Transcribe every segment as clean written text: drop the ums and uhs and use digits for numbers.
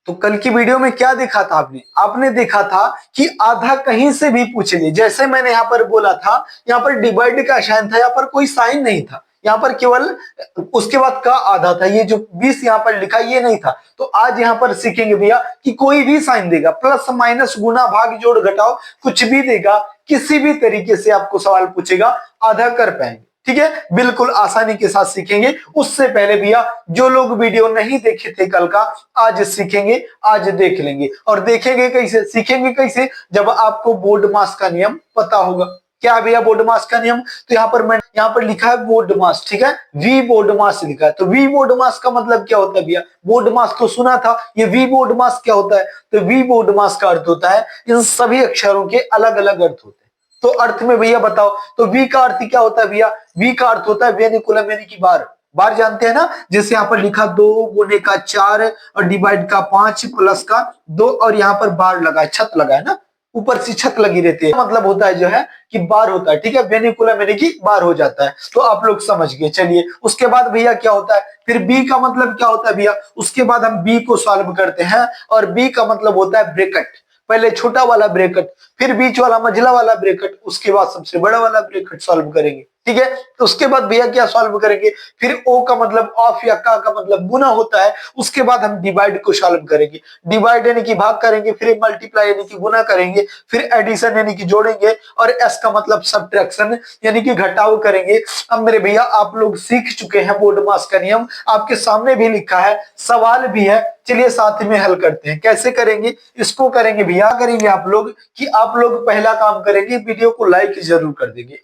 तो कल की वीडियो में क्या देखा था आपने? आपने देखा था कि आधा कहीं से भी पूछ ले, जैसे मैंने यहाँ पर बोला था, यहाँ पर डिवाइड का साइन था, यहाँ पर कोई साइन नहीं था, यहाँ पर केवल उसके बाद का आधा था, ये जो 20 यहाँ पर लिखा ये नहीं था। तो आज यहाँ पर सीखेंगे भैया कि कोई भी साइन देगा, प्लस माइनस गुना भाग जोड़ घटाओ कुछ भी देगा, किसी भी तरीके से आपको सवाल पूछेगा आधा कर पाएंगे। ठीक है, बिल्कुल आसानी के साथ सीखेंगे। उससे पहले भैया जो लोग वीडियो नहीं देखे थे कल का, आज सीखेंगे, आज देख लेंगे। और देखेंगे कैसे, सीखेंगे कैसे? जब आपको बोर्ड मास का नियम पता होगा। क्या भैया बोर्ड मास का नियम? तो यहाँ पर मैं यहाँ पर लिखा है बोर्ड मास, ठीक है, वी बोर्ड मास लिखा है। तो वी बोर्ड मास का मतलब क्या होता है भैया? बोर्ड मास तो सुना था, ये वी बोर्ड मास क्या होता है? तो वी बोर्ड मास का अर्थ होता है इन सभी अक्षरों के अलग अलग अर्थ होते हैं। तो अर्थ में भैया बताओ, तो वी का अर्थ क्या होता है भैया? वी का अर्थ होता है वेनिकुलम यानी कि बार। बार जानते हैं ना, जैसे यहाँ पर लिखा 2 गुने का 4 और डिवाइड का 5 प्लस का 2 और यहाँ पर बार लगा है, छत लगा है ना, ऊपर से छत लगी रहती है, मतलब होता है जो है कि बार होता है। ठीक है, वेनिकुलम यानी कि बार हो जाता है। तो आप लोग समझ गए। चलिए उसके बाद भैया क्या होता है? फिर बी का मतलब क्या होता है भैया? उसके बाद हम बी को सॉल्व करते हैं और बी का मतलब होता है ब्रैकेट। पहले छोटा वाला ब्रैकेट, फिर बीच वाला मझला वाला ब्रैकेट, उसके बाद सबसे बड़ा वाला ब्रैकेट सॉल्व करेंगे। ठीक है, तो उसके बाद भैया क्या सॉल्व करेंगे? फिर ओ का मतलब ऑफ या का मतलब गुना होता है। उसके बाद हम डिवाइड को सॉल्व करेंगे। डिवाइड यानी कि भाग करेंगे, फिर मल्टीप्लाई यानी कि गुना करेंगे, फिर एडिशन यानी कि जोड़ेंगे, और एस का मतलब सब्ट्रैक्शन यानी कि घटाव करेंगे। अब मेरे भैया आप लोग सीख चुके हैं बोर्ड मास का नियम, आपके सामने भी लिखा है, सवाल भी है। चलिए साथ में हल करते हैं। कैसे करेंगे इसको? करेंगे भैया, करेंगे आप लोग कि आप लोग पहला काम करेंगे, वीडियो को लाइक जरूर कर देंगे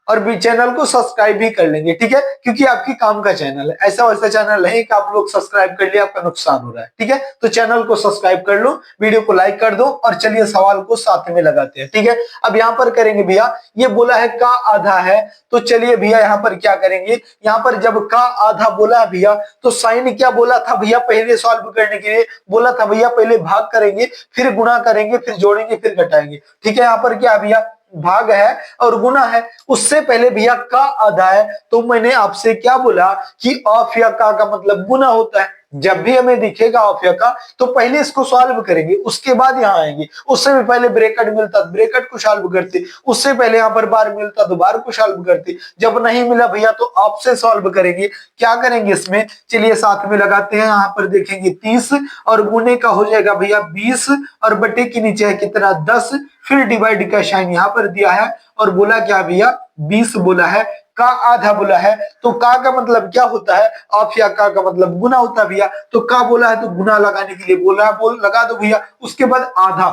और भी चैनल को सब्सक्राइब भी कर लेंगे। ठीक है, क्योंकि आपकी काम का चैनल है, ऐसा वैसा चैनल नहीं कि आप लोग सब्सक्राइब कर लिया आपका नुकसान हो रहा है। ठीक है, तो चैनल को सब्सक्राइब कर लो, वीडियो को लाइक कर दो और चलिए सवाल को साथ में लगाते हैं। ठीक है, अब यहाँ पर करेंगे भैया, ये बोला है का आधा है, तो चलिए भैया यहाँ पर क्या करेंगे? यहाँ पर जब का आधा बोला है भैया, तो साइन क्या बोला था भैया? पहले सॉल्व करने के लिए बोला था भैया पहले भाग करेंगे, फिर गुणा करेंगे, फिर जोड़ेंगे, फिर घटाएंगे। ठीक है, यहाँ पर क्या भैया? भाग है और गुना है। उससे पहले भैया का आधा है, तो मैंने आपसे क्या बोला कि ऑफ या का मतलब गुना होता है। जब भी हमें दिखेगा ऑफ या का, तो पहले इसको सॉल्व करेंगे, उसके बाद यहाँ आएंगे। उससे भी पहले ब्रैकेट मिलता तो ब्रैकेट को सॉल्व करते, उससे पहले यहाँ पर बार मिलता तो बार को सॉल्व करते। जब नहीं मिला भैया तो ऑफ से सॉल्व करेंगे। क्या करेंगे इसमें? चलिए साथ में लगाते हैं। यहाँ पर देखेंगे 30 और गुने का हो जाएगा भैया 20 और बटे के नीचे है कितना? 10। फिर डिवाइड का साइन यहाँ पर दिया है और बोला क्या भैया? 20 बोला है, का आधा बोला है। तो का मतलब क्या होता है? ऑफ या का मतलब गुना होता है भैया। तो का बोला है तो गुना लगाने के लिए बोला है, बोल लगा दो भैया। उसके बाद आधा,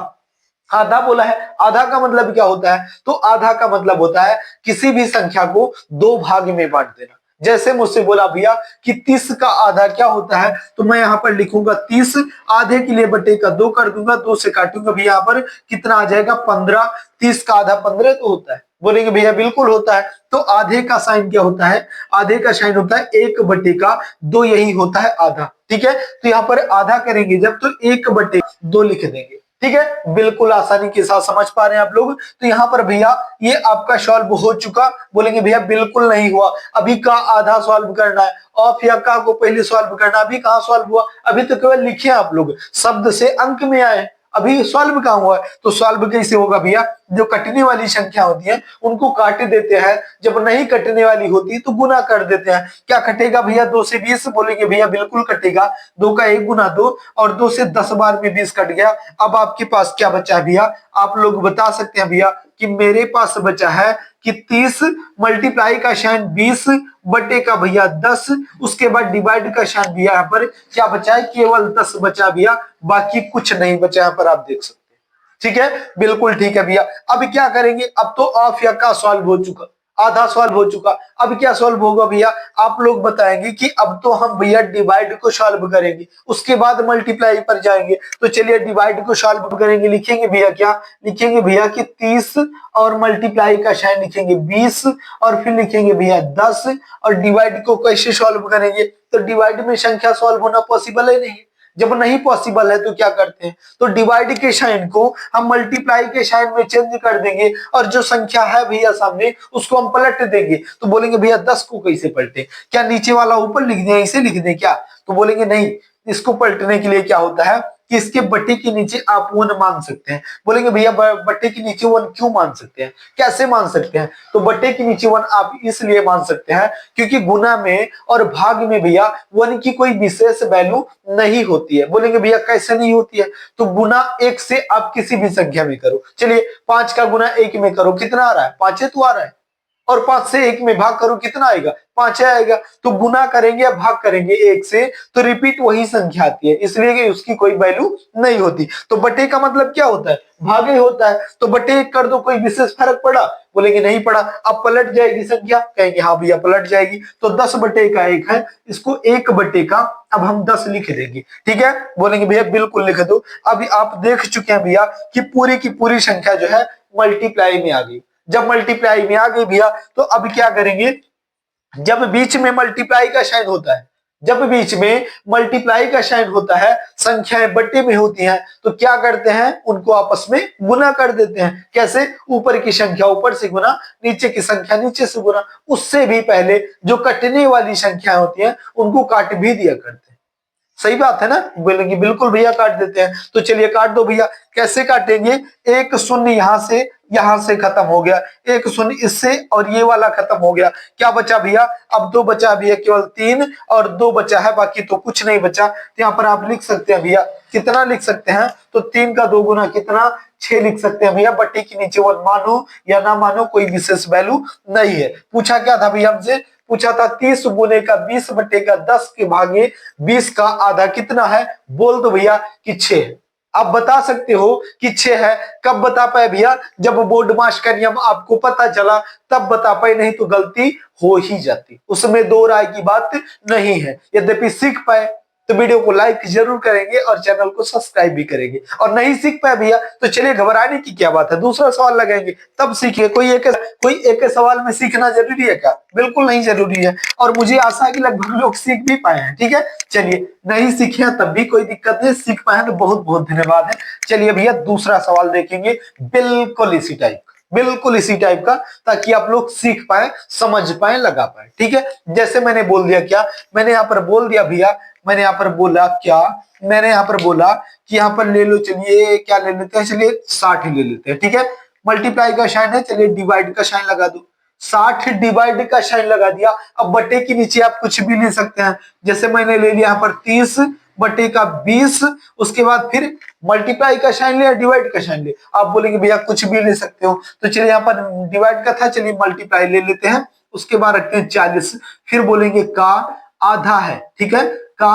आधा बोला है। आधा का मतलब क्या होता है? तो आधा का मतलब होता है किसी भी संख्या को 2 भाग में बांट देना। जैसे मुझसे बोला भैया कि 30 का आधा क्या होता है, तो मैं यहाँ पर लिखूंगा 30, आधे के लिए बटे का 2 कर दूंगा, 2 से काटूंगा भैया, यहाँ पर कितना आ जाएगा? 15। 30 का आधा 15 तो होता है। बोलेंगे भैया बिल्कुल होता है। तो आधे का साइन क्या होता है? आधे का साइन होता है 1 बटे का 2, यही होता है आधा। ठीक है, तो यहाँ पर आधा करेंगे जब, तो 1 बटे 2 लिख देंगे। ठीक है, बिल्कुल आसानी के साथ समझ पा रहे हैं आप लोग। तो यहाँ पर भैया ये आपका सॉल्व हो चुका। बोलेंगे भैया बिल्कुल नहीं हुआ, अभी का आधा सॉल्व करना है, ऑफ या का को पहले सॉल्व करना। अभी कहाँ सॉल्व हुआ? अभी तो केवल लिखे आप लोग, शब्द से अंक में आए, अभी सॉल्व कहाँ हुआ है? तो सॉल्व कैसे होगा भैया? जो कटने वाली संख्या होती है उनको काट देते हैं, जब नहीं कटने वाली होती तो गुना कर देते हैं। क्या कटेगा भैया? 2 से 20। बोलेंगे भैया बिल्कुल कटेगा, 2 का 1 गुना 2 और 2 से 10 बार में 20 कट गया। अब आपके पास क्या बचा है भैया? आप लोग बता सकते हैं भैया कि मेरे पास बचा है कि 30 मल्टीप्लाई का साइन 20 बटे का भैया 10, उसके बाद डिवाइड का साइन भैया यहाँ पर क्या बचा है? केवल 10 बचा भैया, बाकी कुछ नहीं बचा। यहाँ पर आप देख सकते हैं। ठीक है, बिल्कुल ठीक है भैया। अब क्या करेंगे? अब तो ऑफ या का सॉल्व हो चुका, आधा सॉल्व हो चुका। अब क्या सॉल्व होगा भैया? आप लोग बताएंगे कि अब तो हम भैया डिवाइड को सॉल्व करेंगे, उसके बाद मल्टीप्लाई पर जाएंगे। तो चलिए डिवाइड को सॉल्व करेंगे। लिखेंगे भैया क्या? लिखेंगे भैया कि 30 और मल्टीप्लाई का साइन लिखेंगे 20 और फिर लिखेंगे भैया 10 और डिवाइड को कैसे सॉल्व करेंगे? तो डिवाइड में संख्या सॉल्व होना पॉसिबल है नहीं। जब नहीं पॉसिबल है तो क्या करते हैं? तो डिवाइड के साइन को हम मल्टीप्लाई के साइन में चेंज कर देंगे और जो संख्या है भैया सामने उसको हम पलट देंगे। तो बोलेंगे भैया 10 को कैसे पलटे? क्या नीचे वाला ऊपर लिख दें, ऐसे लिख दें क्या? तो बोलेंगे नहीं, इसको पलटने के लिए क्या होता है? कि इसके बट्टे के नीचे आप 1 मान सकते हैं। बोलेंगे भैया बट्टे के नीचे 1 क्यों मान सकते हैं, कैसे मान सकते हैं? तो बट्टे के नीचे 1 आप इसलिए मान सकते हैं क्योंकि गुना में और भाग में भैया 1 की कोई विशेष वैल्यू नहीं होती है। बोलेंगे भैया कैसे नहीं होती है? तो गुना 1 से आप किसी भी संख्या में करो। चलिए 5 का गुना 1 में करो, कितना आ रहा है? 5 तो आ रहा है। और 5 से 1 में भाग करो, कितना आएगा? 5 आएगा। तो गुना करेंगे या भाग करेंगे 1 से तो रिपीट वही संख्या आती है, इसलिए कि उसकी कोई वैल्यू नहीं होती। तो बटे का मतलब क्या होता है? भागे होता है। तो बटे 1 कर दो, कोई विशेष फर्क पड़ा? बोलेंगे नहीं पड़ा। अब पलट जाएगी संख्या, कहेंगे हाँ भैया पलट जाएगी। तो 10 बटे का 1 है, इसको 1 बटे का अब हम 10 लिख देंगे। ठीक है, बोलेंगे भैया बिल्कुल लिख दो। अभी आप देख चुके हैं भैया कि पूरी की पूरी संख्या जो है मल्टीप्लाई में आ गई। जब मल्टीप्लाई में आ गई भैया तो अब क्या करेंगे? जब बीच में मल्टीप्लाई का साइन होता है, जब बीच में मल्टीप्लाई का साइन होता है, संख्याएं बट्टे में होती हैं, तो क्या करते हैं? उनको आपस में गुना कर देते हैं। कैसे? ऊपर की संख्या ऊपर से गुना, नीचे की संख्या नीचे से गुना। उससे भी पहले जो कटने वाली संख्याएं होती हैं उनको काट भी दिया करते हैं। सही बात है ना? बोलेंगे बिल्कुल भैया काट देते हैं। तो चलिए काट दो भैया। कैसे काटेंगे? 1 शून्य यहां से खत्म हो गया, 1 शून्य इससे, और ये वाला खत्म हो गया। क्या बचा भैया? अब 2 बचा भैया, केवल 3 और 2 बचा है, बाकी तो कुछ नहीं बचा। तो यहाँ पर आप लिख सकते हैं भैया, कितना लिख सकते हैं? तो 3 का 2 गुना कितना? 6 लिख सकते हैं भैया। बट्टे के नीचे 1 मानो या ना मानो कोई विशेष वैल्यू नहीं है। पूछा क्या था भैया हमसे? पूछा था 30 गुने का 20 बटे का 10 के भागे 20 का आधा कितना है? बोल दो भैया कि 6 है। आप बता सकते हो कि 6 है। कब बता पाए भैया? जब बोर्ड मास का नियम आपको पता चला तब बता पाए, नहीं तो गलती हो ही जाती, उसमें दो राय की बात नहीं है। यद्यपि सीख पाए तो वीडियो को लाइक जरूर करेंगे और चैनल को सब्सक्राइब भी करेंगे। और नहीं सीख पाए भैया तो चलिए घबराने की क्या बात है, दूसरा सवाल लगाएंगे तब सीखिए। कोई एक सवाल में सीखना जरूरी है क्या? बिल्कुल नहीं जरूरी है। और मुझे आशा है कि लगभग लोग सीख भी पाए हैं। ठीक है, चलिए नहीं सीखे हैं तब भी कोई दिक्कत नहीं, सीख पाए हैं तो बहुत बहुत धन्यवाद है। चलिए भैया दूसरा सवाल देखेंगे, बिल्कुल इसी टाइप, बिल्कुल इसी टाइप का, ताकि आप लोग सीख पाए, समझ पाए, लगा पाए। ठीक है, जैसे मैंने बोल दिया, क्या मैंने यहाँ पर बोल दिया भैया? मैंने यहाँ पर बोला क्या? मैंने यहाँ पर बोला कि यहाँ पर ले लो, चलिए क्या ले लेते हैं? चलिए 60 ले लेते हैं। ठीक है, मल्टीप्लाई का साइन है, चलिए डिवाइड का साइन लगा दो। 60 डिवाइड का साइन लगा दिया। अब बटे के नीचे आप कुछ भी ले सकते हैं, जैसे मैंने ले लिया यहाँ पर 30 बटे का 20, उसके बाद फिर मल्टीप्लाई का साइन लिया, डिवाइड का साइन लिया। आप बोलेंगे भैया कुछ भी ले सकते हो, तो चलिए यहाँ पर डिवाइड का था, चलिए मल्टीप्लाई ले लेते हैं। उसके बाद रखते हैं 40, फिर बोलेंगे का आधा है। ठीक है, का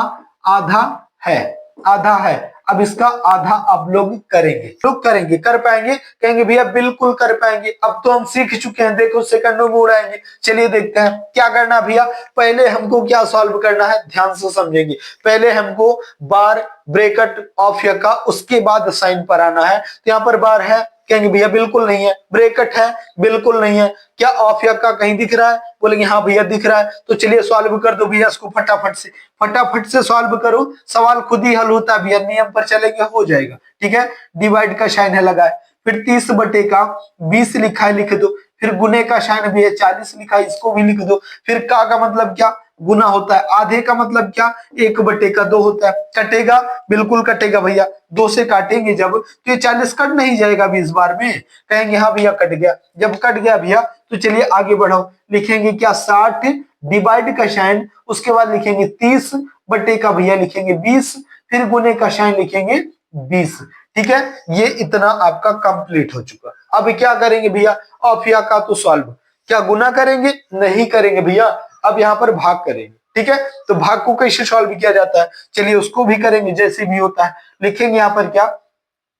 आधा है, आधा है। अब इसका आधा आप लोग करेंगे, कर पाएंगे? कहेंगे भैया बिल्कुल कर पाएंगे, अब तो हम सीख चुके हैं, देखो सेकंडों में उड़ाएंगे। चलिए देखते हैं क्या करना भैया। पहले हमको क्या सॉल्व करना है, ध्यान से समझेंगे। पहले हमको बार, ब्रैकेट, ऑफ या का, उसके बाद साइन पर आना है। तो यहाँ पर बार है, कहेंगे भैया बिल्कुल नहीं है। ब्रैकेट है, बिल्कुल नहीं है। क्या ऑफ या का कहीं दिख रहा है? बोलेंगे हाँ भैया दिख रहा है। तो चलिए सॉल्व कर दो भैया इसको, फटाफट से सॉल्व करो, सवाल खुद ही हल होता है भैया, नियम पर चलेंगे हो जाएगा। ठीक है, डिवाइड का साइन है लगाए, फिर 30 बटे का 20 लिखा है, लिख दो। फिर गुने का साइन भी है, 40 लिखा है, इसको भी लिख दो। फिर का मतलब क्या? गुना होता है। आधे का मतलब क्या? 1 बटे का 2 होता है। कटेगा? बिल्कुल कटेगा भैया, 2 से काटेंगे जब तो ये 40 कट नहीं जाएगा 20 बार में? कहेंगे हाँ भैया कट गया। जब कट गया भैया तो चलिए आगे बढ़ो, लिखेंगे क्या? 60 डिवाइड का साइन, उसके बाद लिखेंगे 30 बटे का भैया लिखेंगे 20, फिर गुने का साइन लिखेंगे 20। ठीक है, ये इतना आपका कंप्लीट हो चुका। अब क्या करेंगे भैया? ऑफ या का तो सॉल्व, क्या गुना करेंगे? नहीं करेंगे भैया, अब यहाँ पर भाग करेंगे। ठीक है, तो भाग को कैसे सॉल्व किया जाता है, चलिए उसको भी करेंगे जैसे भी होता है। लिखेंगे यहाँ पर क्या?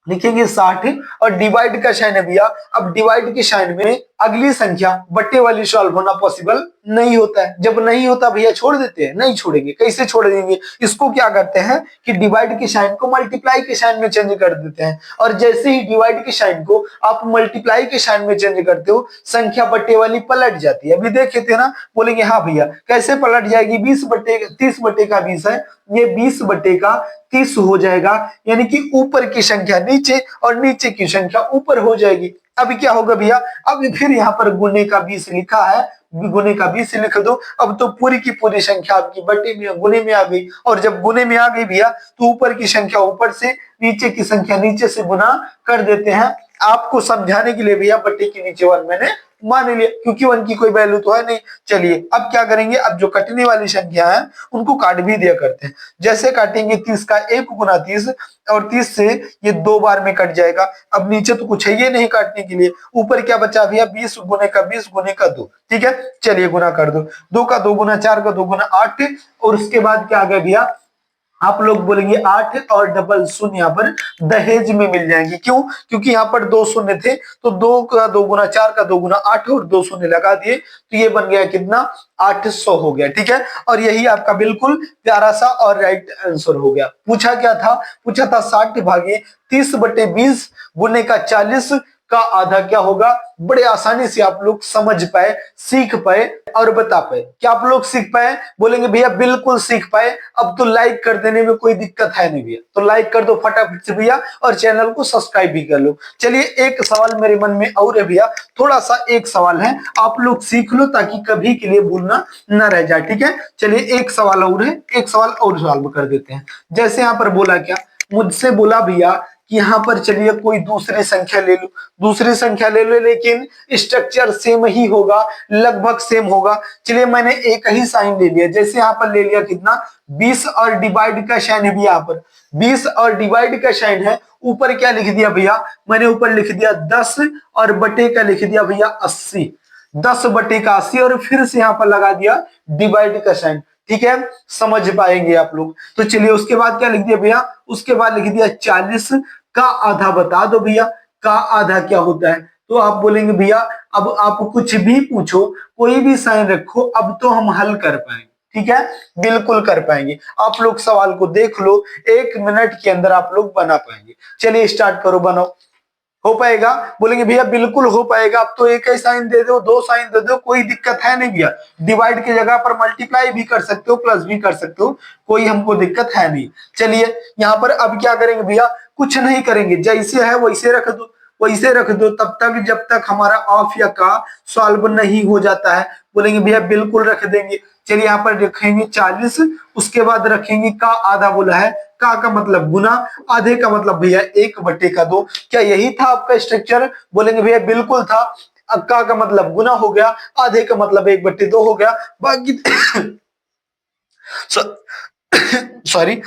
लिखेंगे 60 और डिवाइड का साइन है भैया। अब डिवाइड के साइन में अगली संख्या बट्टे वाली सॉल्व होना पॉसिबल नहीं होता है। जब नहीं होता भैया छोड़ देते हैं? नहीं छोड़ेंगे। कैसे छोड़ देंगे? इसको क्या करते हैं कि डिवाइड के साइन को मल्टीप्लाई के साइन में चेंज कर देते हैं। और जैसे ही डिवाइड के साइन को आप मल्टीप्लाई के साइन में चेंज करते हो, संख्या बट्टे वाली पलट जाती है। अभी देखे थे ना? बोलेंगे हाँ भैया कैसे पलट जाएगी? 30 बटे का 20 है, ये 20 बटे का 30 हो जाएगा, यानी कि ऊपर की संख्या नीचे और नीचे की संख्या ऊपर हो जाएगी। अभी क्या होगा भैया? अब फिर यहाँ पर गुने का 20 लिखा है, गुने का 20 लिख दो। अब तो पूरी की पूरी संख्या आपकी बटे में गुने में आ गई, और जब गुने में आ गई भैया तो ऊपर की संख्या ऊपर से, नीचे की संख्या नीचे से गुना कर देते हैं। आपको समझाने के लिए भैया बटे के नीचे 1 मैंने मान लिया, क्योंकि 1 की कोई वैल्यू तो है नहीं। चलिए अब क्या करेंगे, अब जो कटने वाली संख्या है उनको काट भी दिया करते हैं। जैसे काटेंगे 30 का 1 गुना 30, और 30 से ये 2 बार में कट जाएगा। अब नीचे तो कुछ है ये नहीं काटने के लिए, ऊपर क्या बचा भैया 20 गुने का 20 गुने का 2। ठीक है, चलिए गुना कर दो। 2 का 2 गुना 4 का 2 गुना 8, और उसके बाद क्या आ गया भैया, आप लोग बोलेंगे 8 और डबल शून्य यहाँ पर दहेज में मिल जाएंगे। क्यों? क्योंकि यहाँ पर 2 शून्य थे, तो 2 का 2 गुना 4 का 2 गुना 8 और 2 शून्य लगा दिए, तो ये बन गया कितना, 800 हो गया। ठीक है, और यही आपका बिल्कुल प्यारा सा और राइट आंसर हो गया। पूछा क्या था, पूछा था 60 भागे 30 बटे 20 गुने का 40 का आधा क्या होगा। बड़े आसानी से आप लोग समझ पाए, सीख पाए और बता पाए। क्या आप लोग सीख पाए? बोलेंगे भैया बिल्कुल सीख पाए। अब तो लाइक कर देने में कोई दिक्कत है नहीं भैया, तो लाइक कर दो फटाफट से भैया, और चैनल को सब्सक्राइब भी कर लो। चलिए एक सवाल मेरे मन में और है भैया, थोड़ा सा एक सवाल है, आप लोग सीख लो ताकि कभी के लिए भूलना न रह जाए। ठीक है, चलिए एक सवाल और है, एक सवाल और सॉल्व कर देते हैं। जैसे यहाँ पर बोला क्या, मुझसे बोला भैया कि यहाँ पर चलिए कोई दूसरी संख्या ले लो, दूसरी संख्या ले लो, लेकिन स्ट्रक्चर सेम ही होगा, लगभग सेम होगा। चलिए मैंने एक ही साइन ले लिया, जैसे यहाँ पर ले लिया कितना, 20 और डिवाइड का साइन है भैया, यहाँ पर 20 और डिवाइड का साइन है। ऊपर क्या लिख दिया भैया, मैंने ऊपर लिख दिया 10 और बटे का लिख दिया भैया 80, 10 बटे का 80, और फिर से यहाँ पर लगा दिया डिवाइड का साइन। ठीक है, समझ पाएंगे आप लोग। तो चलिए उसके बाद क्या लिख दिया भैया, उसके बाद लिख दिया 40 का आधा बता दो भैया, का आधा क्या होता है। तो आप बोलेंगे भैया अब आप कुछ भी पूछो, कोई भी साइन रखो, अब तो हम हल कर पाएंगे। ठीक है, बिल्कुल कर पाएंगे। आप लोग सवाल को देख लो, 1 मिनट के अंदर आप लोग बना पाएंगे। चलिए स्टार्ट करो, बनाओ। हो पाएगा? बोलेंगे भैया बिल्कुल हो पाएगा। अब तो एक ही साइन दे दो, 2 साइन दे दो, कोई दिक्कत है नहीं भैया। डिवाइड की जगह पर मल्टीप्लाई भी कर सकते हो, प्लस भी कर सकते हो, कोई हमको दिक्कत है नहीं। चलिए यहाँ पर अब क्या करेंगे भैया, कुछ नहीं करेंगे, जैसे है वैसे रख दो, वैसे रख दो तब तक जब तक हमारा ऑफ या का सॉल्व नहीं हो जाता है। बोलेंगे भैया बिल्कुल रख देंगे। चलिए यहाँ पर रखेंगे 40, उसके बाद रखेंगे का आधा, बोला है का मतलब गुना, आधे का मतलब भैया 1 बटे का 2। क्या यही था आपका स्ट्रक्चर? बोलेंगे भैया बिल्कुल था। का मतलब गुना हो गया, आधे का मतलब 1 बटे 2 हो गया, बाकी सॉरी।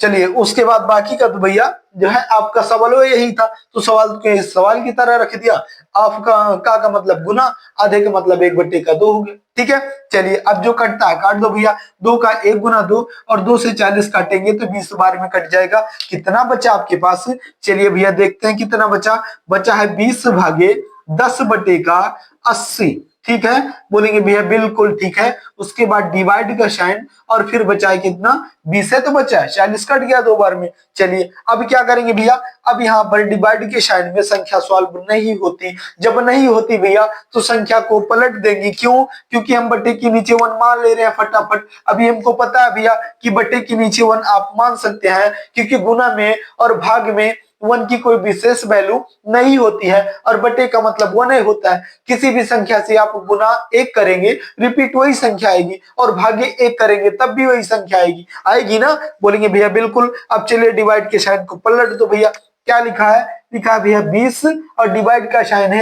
चलिए उसके बाद बाकी का तो भैया जो है आपका सवाल वो यही था, तो सवाल के सवाल की तरह रख दिया। आपका का मतलब गुना, आधे का मतलब 1 बटे का 2 हो गया। ठीक है, चलिए अब जो कटता है काट दो भैया। 2 का 1 गुना 2, और 2 से 40 काटेंगे तो 20 बार में कट जाएगा। कितना बचा आपके पास? चलिए भैया देखते हैं कितना बचा। बचा है 20 भागे 10 बटे का 80। ठीक है, बोलेंगे भैया बिल्कुल ठीक है। उसके बाद डिवाइड का साइन, और फिर बचा है कितना, 20 है तो बचा है 40, कट गया 2 बार में। चलिए अब क्या करेंगे भैया, अब यहाँ पर डिवाइड के साइन में संख्या सॉल्व नहीं होती। जब नहीं होती भैया तो संख्या को पलट देंगे। क्यों? क्योंकि हम बटे के नीचे 1 मान ले रहे हैं फटाफट। अभी हमको पता है भैया कि बटे के नीचे 1 आप मान सकते हैं, क्योंकि गुना में और भाग में 1 की कोई विशेष वैल्यू नहीं होती है, और बटे का मतलब 1 ही होता है। किसी भी संख्या से आप गुना 1 करेंगे, रिपीट वही संख्या आएगी, और भागे 1 करेंगे तब भी वही संख्या आएगी ना। बोलेंगे भैया बिल्कुल। अब चलिए डिवाइड के साइन को पलट दो भैया। क्या लिखा है? लिखा है भैया 20, और डिवाइड का साइन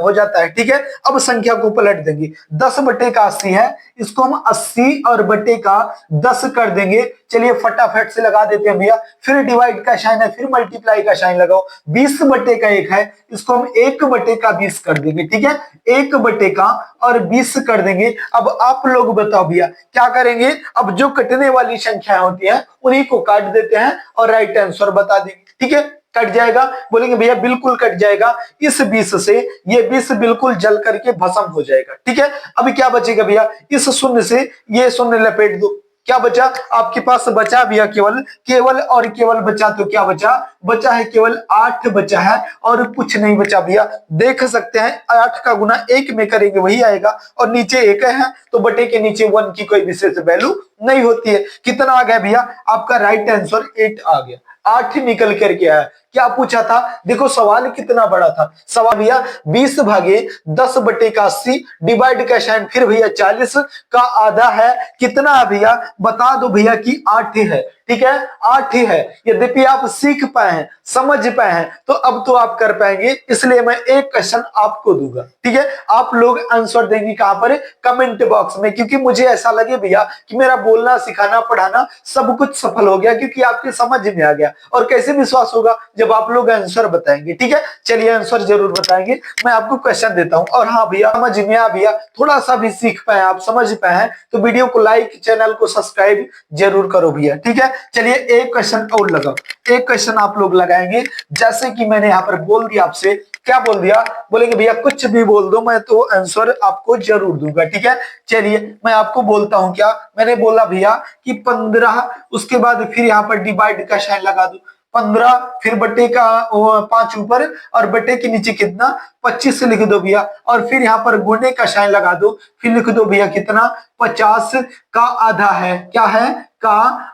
हो जाता है। ठीक है, अब संख्या को पलट देंगे। 10 बटे का 80 है, इसको हम 80 और बटे का 10 कर देंगे। चलिए फटाफट से लगा देते हैं भैया। फिर डिवाइड का साइन है, फिर मल्टीप्लाई का साइन लगाओ। 20 बटे का 1 है, इसको हम 1 बटे का 20 कर देंगे। ठीक है, 1 बटे का और 20 कर देंगे। अब आप लोग बताओ भैया क्या करेंगे? अब जो कटने वाली संख्या होती है उन्हीं को काट देते हैं और राइट आंसर बता देंगे। ठीक है, कट जाएगा। बोलेंगे भैया बिल्कुल कट जाएगा। इस 20 से ये 20 बिल्कुल जल करके भस्म हो जाएगा। ठीक है, अभी क्या बचेगा भैया? इस शून्य से ये शून्य लपेट दो। क्या बचा आपके पास? बचा भैया केवल और केवल बचा, तो क्या बचा? बचा है केवल 8 बचा है, और कुछ नहीं बचा भैया। देख सकते हैं 8 का गुना 1 में करेंगे वही आएगा, और नीचे 1 है तो बटे के नीचे 1 की कोई विशेष वैल्यू नहीं होती है। कितना आ गया भैया? आपका राइट आंसर 8 आ गया। 8 निकल करके आया। क्या पूछा था? देखो सवाल कितना बड़ा था। सवाल भैया 20/10/80 डिवाइड का साइन, फिर भैया 40 का आधा है कितना है भैया? बता दो भैया कि 8 है। ठीक है, 8 ही है। यद्यपि आप सीख पाए हैं, समझ पाए हैं, तो अब तो आप कर पाएंगे, इसलिए मैं एक क्वेश्चन आपको दूंगा। ठीक है, आप लोग आंसर देंगे कहां पर? कमेंट बॉक्स में, क्योंकि मुझे ऐसा लगे भैया कि मेरा बोलना, सिखाना, पढ़ाना सब कुछ सफल हो गया, क्योंकि आपके समझ में आ गया। और कैसे विश्वास होगा? जब आप लोग आंसर बताएंगे। ठीक है, चलिए आंसर जरूर बताएंगे। मैं आपको क्वेश्चन देता हूं। और हाँ भैया, समझ में आ भैया, थोड़ा सा भी सीख पाए, आप समझ पाए हैं, तो वीडियो को लाइक, चैनल को सब्सक्राइब जरूर करो भैया। ठीक है, चलिए एक क्वेश्चन और लगाओ। एक क्वेश्चन आप लोग लगाएंगे, जैसे कि मैंने यहाँ पर बोल दिया आपसे। क्या बोल दिया? बोलेंगे भैया कुछ भी बोल दो, मैं तो आंसर आपको जरूर दूंगा। ठीक है, चलिए मैं आपको बोलता हूं। क्या मैंने बोला भैया कि 15, उसके बाद फिर यहाँ पर डिवाइड का साइन लगा दो। 15 फिर बटे का 5 ऊपर और बटे के नीचे कितना? 25 लिख दो भैया। और फिर यहाँ पर गुणे का साइन लगा दो, फिर लिख दो भैया कितना? 50 का आधा है। क्या है? का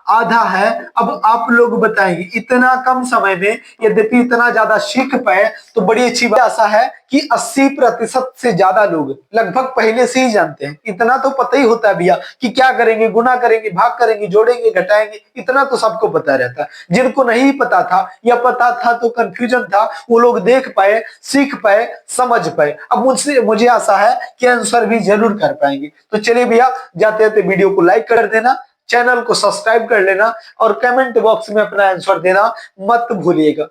आधा है। अब आप लोग बताएंगे इतना कम समय में, यद्यपि इतना ज्यादा सीख पाए तो बड़ी अच्छी बात। ऐसा है कि 80% से ज्यादा लोग लगभग पहले से ही जानते हैं। इतना तो पता ही होता है भैया कि क्या करेंगे, गुना करेंगे, भाग करेंगे, जोड़ेंगे, घटाएंगे, इतना तो सबको पता रहता है। जिनको नहीं पता था या पता था तो कंफ्यूजन था, वो लोग देख पाए, सीख पाए, समझ पाए। अब मुझे आशा है कि आंसर भी जरूर कर पाएंगे। तो चलिए भैया, जाते जाते वीडियो को लाइक कर देना, चैनल को सब्सक्राइब कर लेना और कमेंट बॉक्स में अपना आंसर देना मत भूलिएगा।